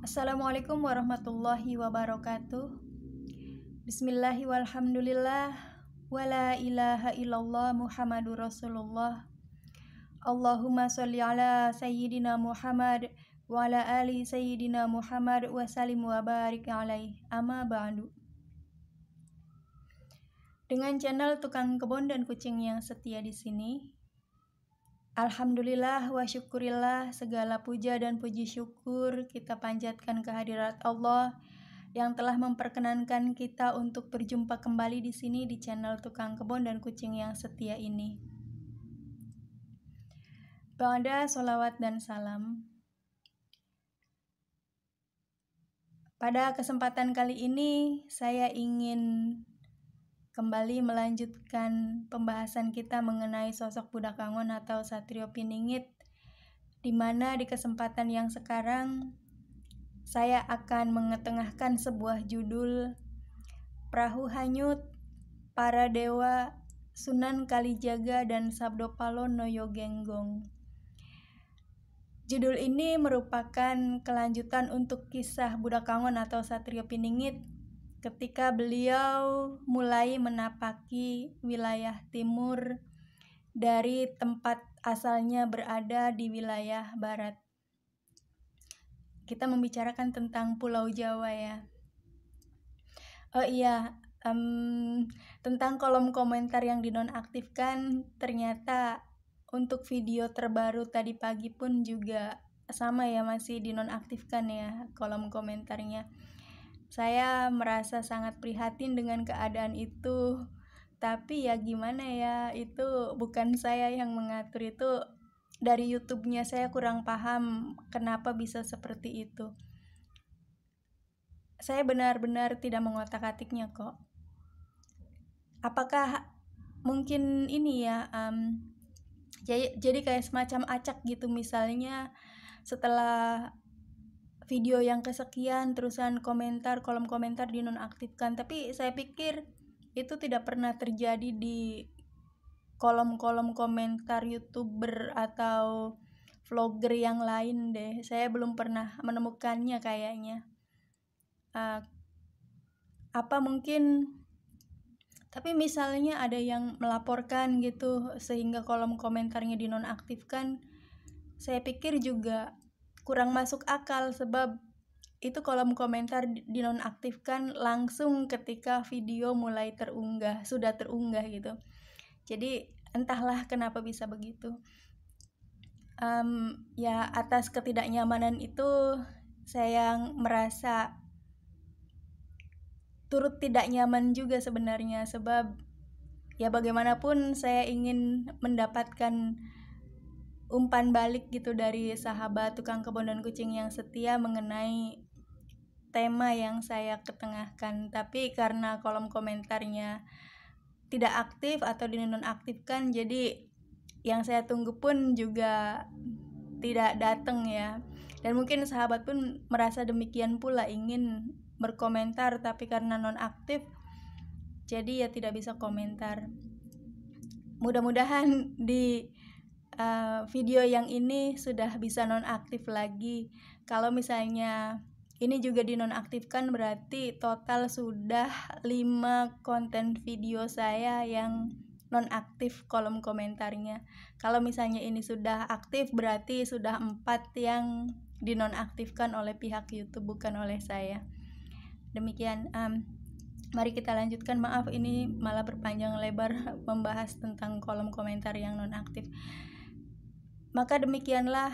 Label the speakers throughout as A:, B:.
A: Assalamualaikum warahmatullahi wabarakatuh. Bismillahi walhamdulillah wala ilaha illallah Muhammadur Rasulullah. Allahumma sholli ala sayyidina Muhammad wa ala ali sayyidina Muhammad wa salim wa barik alaih. Amma ba'du. Dengan channel Tukang Kebun dan Kucing yang setia di sini, alhamdulillah wa syukurillah, segala puja dan puji syukur kita panjatkan kehadirat Allah yang telah memperkenankan kita untuk berjumpa kembali di sini di channel Tukang Kebun dan Kucing yang setia ini. Ba'da sholawat dan salam. Pada kesempatan kali ini saya ingin kembali melanjutkan pembahasan kita mengenai sosok Budak Angon atau Satrio Piningit, di mana di kesempatan yang sekarang saya akan mengetengahkan sebuah judul Perahu Hanyut, Para Dewa, Sunan Kalijaga dan Sabdopalo Noyo Genggong. Judul ini merupakan kelanjutan untuk kisah Budak Angon atau Satrio Piningit ketika beliau mulai menapaki wilayah timur dari tempat asalnya berada di wilayah barat. Kita membicarakan tentang Pulau Jawa ya. Oh iya, tentang kolom komentar yang dinonaktifkan, ternyata untuk video terbaru tadi pagi pun juga sama ya, masih dinonaktifkan ya kolom komentarnya. Saya merasa sangat prihatin dengan keadaan itu, tapi ya gimana ya, itu bukan saya yang mengatur itu. Dari YouTube-nya saya kurang paham kenapa bisa seperti itu. Saya benar-benar tidak mengotak-atiknya kok. Apakah mungkin ini ya, jadi kayak semacam acak gitu, misalnya setelah video yang kesekian terusan kolom komentar dinonaktifkan. Tapi saya pikir itu tidak pernah terjadi di kolom-kolom komentar YouTuber atau vlogger yang lain deh. Saya belum pernah menemukannya kayaknya. Apa mungkin, tapi misalnya ada yang melaporkan gitu sehingga kolom komentarnya dinonaktifkan, saya pikir juga kurang masuk akal, sebab itu kolom komentar dinonaktifkan langsung ketika video mulai sudah terunggah gitu. Jadi entahlah kenapa bisa begitu. Ya atas ketidaknyamanan itu saya merasa turut tidak nyaman juga sebenarnya, sebab ya bagaimanapun saya ingin mendapatkan umpan balik gitu dari sahabat Tukang Kebun dan Kucing yang setia mengenai tema yang saya ketengahkan. Tapi karena kolom komentarnya tidak aktif atau dinonaktifkan, jadi yang saya tunggu pun juga tidak datang ya. Dan mungkin sahabat pun merasa demikian pula, ingin berkomentar tapi karena nonaktif jadi ya tidak bisa komentar. Mudah-mudahan di video yang ini sudah bisa nonaktif lagi. Kalau misalnya ini juga dinonaktifkan, berarti total sudah 5 konten video saya yang nonaktif kolom komentarnya. Kalau misalnya ini sudah aktif, berarti sudah 4 yang dinonaktifkan oleh pihak YouTube, bukan oleh saya. Demikian, mari kita lanjutkan. Maaf ini malah berpanjang lebar membahas tentang kolom komentar yang nonaktif. Maka demikianlah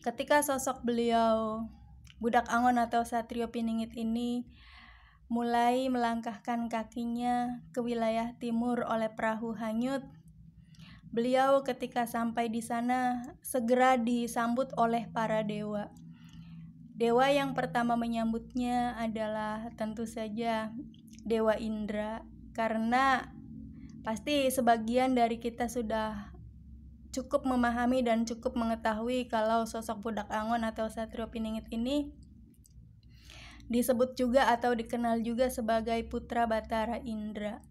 A: ketika sosok beliau Budak Angon atau Satrio Piningit ini mulai melangkahkan kakinya ke wilayah timur oleh perahu hanyut. Beliau ketika sampai di sana segera disambut oleh para dewa. Dewa yang pertama menyambutnya adalah tentu saja Dewa Indra, karena pasti sebagian dari kita sudah cukup memahami dan cukup mengetahui kalau sosok Budak Angon atau Satrio Piningit ini disebut juga atau dikenal juga sebagai putra Batara Indra.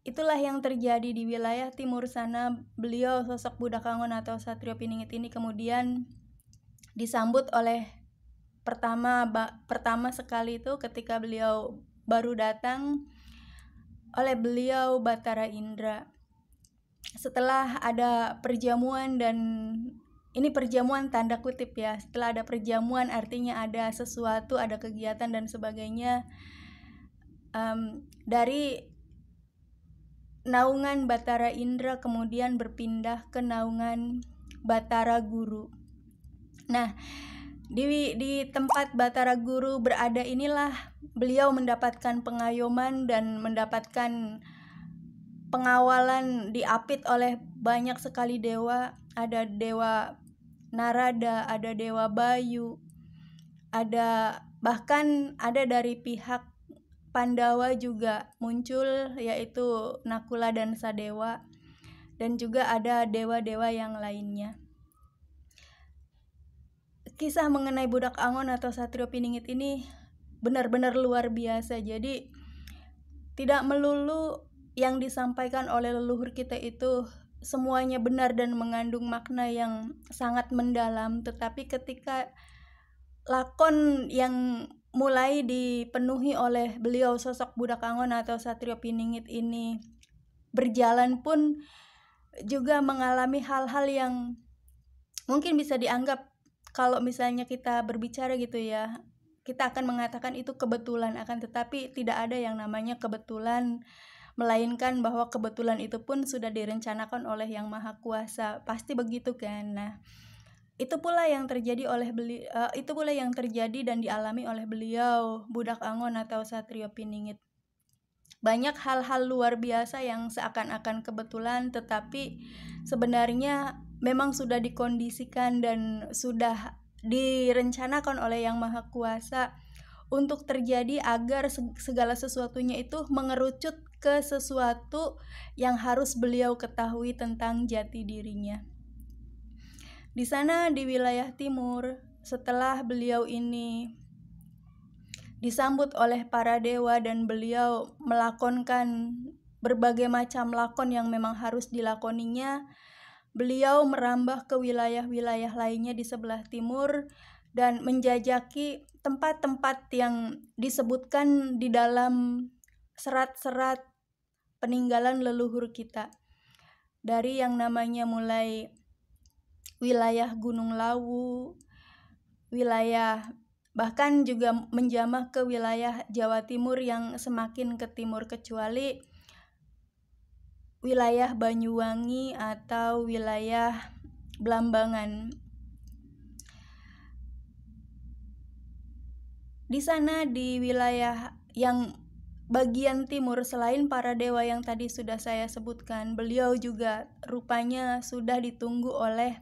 A: Itulah yang terjadi di wilayah timur sana. Beliau, sosok Budak Angon atau Satrio Piningit ini, kemudian disambut oleh pertama sekali itu ketika beliau baru datang oleh beliau Bathara Indra. Setelah ada perjamuan, dan ini perjamuan tanda kutip ya, setelah ada perjamuan artinya ada sesuatu, ada kegiatan dan sebagainya, dari naungan Bathara Indra kemudian berpindah ke naungan Bathara Guru. Nah, di tempat Bathara Guru berada inilah beliau mendapatkan pengayoman dan mendapatkan pengawalan, diapit oleh banyak sekali dewa. Ada dewa Narada, ada dewa Bayu, bahkan ada dari pihak Pandawa juga muncul, yaitu Nakula dan Sadewa, dan juga ada dewa-dewa yang lainnya. Kisah mengenai Budak Angon atau Satrio Piningit ini benar-benar luar biasa. Jadi tidak melulu yang disampaikan oleh leluhur kita itu semuanya benar dan mengandung makna yang sangat mendalam, tetapi ketika lakon yang mulai dipenuhi oleh beliau sosok Budak Angon atau Satrio Piningit ini berjalan pun juga mengalami hal-hal yang mungkin bisa dianggap, kalau misalnya kita berbicara gitu ya, kita akan mengatakan itu kebetulan, akan tetapi tidak ada yang namanya kebetulan, melainkan bahwa kebetulan itu pun sudah direncanakan oleh Yang Maha Kuasa. Pasti begitu kan. Nah, itu pula yang terjadi dan dialami oleh beliau Budak Angon atau Satrio Piningit. Banyak hal-hal luar biasa yang seakan-akan kebetulan, tetapi sebenarnya memang sudah dikondisikan dan sudah direncanakan oleh Yang Maha Kuasa untuk terjadi, agar segala sesuatunya itu mengerucut ke sesuatu yang harus beliau ketahui tentang jati dirinya. Di sana di wilayah timur, setelah beliau ini disambut oleh para dewa dan beliau melakonkan berbagai macam lakon yang memang harus dilakoninya, beliau merambah ke wilayah-wilayah lainnya di sebelah timur dan menjajaki tempat-tempat yang disebutkan di dalam serat-serat peninggalan leluhur kita. Dari yang namanya mulai wilayah Gunung Lawu, bahkan juga menjamah ke wilayah Jawa Timur yang semakin ke timur, kecuali wilayah Banyuwangi atau wilayah Blambangan. Di sana di wilayah yang bagian timur, selain para dewa yang tadi sudah saya sebutkan, beliau juga rupanya sudah ditunggu oleh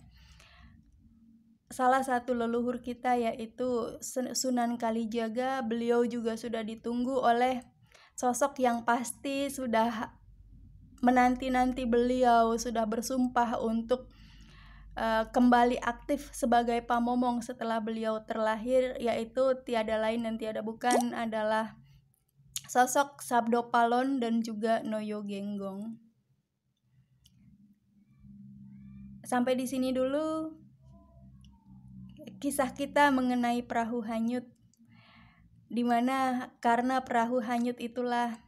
A: salah satu leluhur kita, yaitu Sunan Kalijaga. Beliau juga sudah ditunggu oleh sosok yang pasti sudah menanti-nanti beliau, sudah bersumpah untuk kembali aktif sebagai pamomong setelah beliau terlahir, yaitu tiada lain dan tiada bukan adalah sosok Sabdo Palon dan juga Noyo Genggong. Sampai di sini dulu kisah kita mengenai perahu hanyut, dimana karena perahu hanyut itulah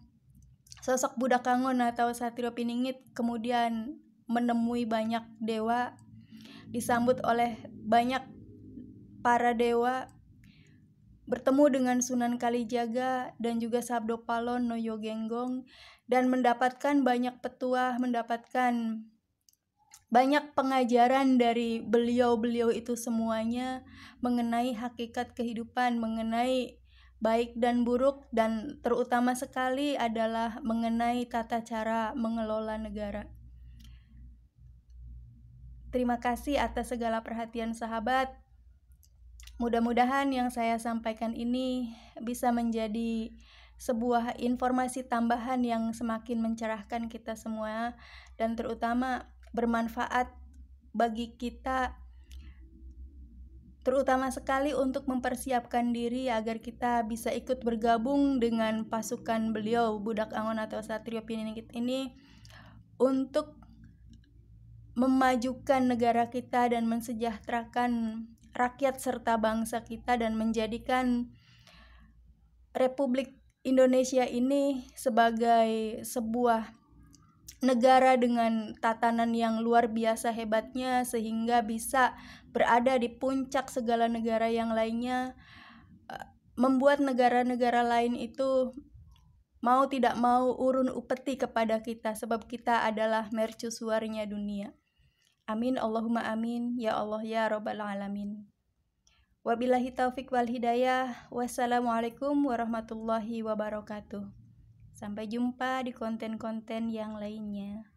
A: sosok Budak Angon atau Satrio Piningit kemudian menemui banyak dewa, disambut oleh banyak para dewa, bertemu dengan Sunan Kalijaga dan juga Sabdo Palon, Noyo Genggong, dan mendapatkan banyak petuah, mendapatkan banyak pengajaran dari beliau-beliau itu semuanya mengenai hakikat kehidupan, mengenai baik dan buruk, dan terutama sekali adalah mengenai tata cara mengelola negara. Terima kasih atas segala perhatian sahabat. Mudah-mudahan yang saya sampaikan ini bisa menjadi sebuah informasi tambahan yang semakin mencerahkan kita semua, dan terutama bermanfaat bagi kita, terutama sekali untuk mempersiapkan diri agar kita bisa ikut bergabung dengan pasukan beliau Budak Angon atau Satrio Piningit ini untuk memajukan negara kita dan mensejahterakan rakyat serta bangsa kita dan menjadikan Republik Indonesia ini sebagai sebuah negara dengan tatanan yang luar biasa hebatnya, sehingga bisa berada di puncak segala negara yang lainnya, membuat negara-negara lain itu mau tidak mau urun upeti kepada kita, sebab kita adalah mercusuarnya dunia. Amin Allahumma amin ya Allah ya rabbal alamin. Wabillahi taufik wal hidayah. Wassalamualaikum warahmatullahi wabarakatuh. Sampai jumpa di konten-konten yang lainnya.